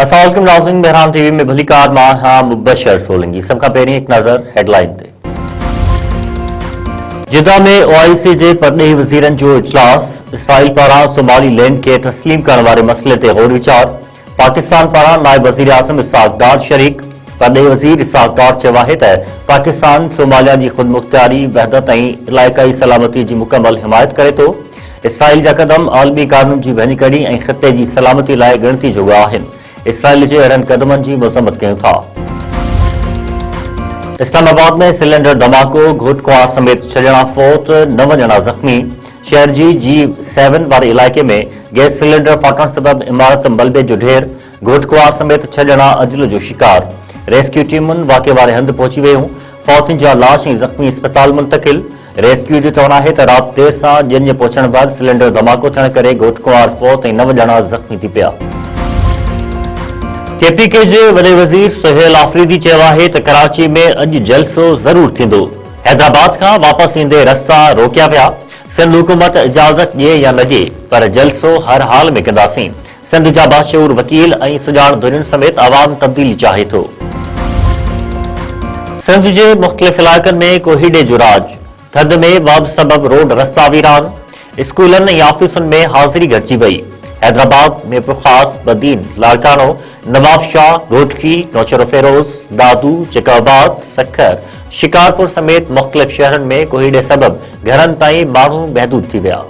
अस्सलाम नाज़रीन, बहरान टीवी में भली कार मां मुबशर सोलंगी। सबका पहिरीं एक नज़र हेडलाइन ते। जिद्दा में OIC जे परॾेही वज़ीरनि जो इजलास। इसराइल पारां सोमाली लैंड के तस्लीम करण वारे मसइले ते गौर वीचार। पाकिस्तान पारां नायब वज़ीर आज़म इसहाक डार शरीक। परॾेही वज़ीर इसहाक डार चयो आहे त पाकिस्तान सोमालिया जी ख़ुदमुख्तियारी, वहदत ऐं इलाइक़ाई सलामती जी मुकमल हिमायत करे थो। इसराइल जा क़दम आलमी क़ानून जी भञकड़ी ऐं ख़िते जी सलामती लाइ गिणती जोॻा आहिनि। इसराइल जे अहिड़नि क़दमनि जी मज़म्मत कयूं था। इस्लामाबाद में सिलेंडर धमाको, घोट कुंवार समेत 6 ॼणा फौत, 9 ॼणा ज़ख़्मी। शहर जी G7 वारे इलाइक़े में गैस सिलेंडर फाटण सबब इमारत मलबे जो ढेर, घोट कुंवार समेत 6 ॼणा अजल जो शिकार। रेस्क्यू टीमुनि वाक़े वारे हंधि पहुची वियूं। फौतनि जा लाश ऐं ज़ख़्मी अस्पताल मुंतक़िल। रेस्क्यू जो चवणु आहे त राति देर सां ॼण जे पहुचण बैदि सिलेंडर धमाको थियण करे घोट कुंवार फौत ऐं 9 ॼणा ज़ख़्मी थी पिया। KPK जे वॾे वज़ीर सुहेल आफरीदी चयो आहे त कराची में अॼु जलसो ज़रूर थींदो। हैदराबाद खां वापसि ईंदे रस्ता रोकिया विया। सिंध हुकूमत इजाज़त ॾिए या न ॾिए, पर जलसो हर हाल में कंदासीं। सिंध जा बाशऊर वकील ऐं सुञाण धुरियुनि समेत आवाम तब्दीली चाहे थो। सिंध जे मुख़्तलिफ़ इलाइक़नि में कोहीड़े जो राज। थधि में वाद सबब रोड रस्ता वीरान। स्कूलनि ऐं ऑफिसुनि में हाज़िरी घटिजी वई। हैदराबाद में पुरख़ास, बदीन, लाड़कानो, नवाब शाह, घोटकी, नौशर फेरोज, दादू, जकाबाद, सखर, शिकारपुर समेत मुख़्तलिफ़ शहरनि में कोहीड़े सबब घरनि ताईं माण्हू महदूद थी विया।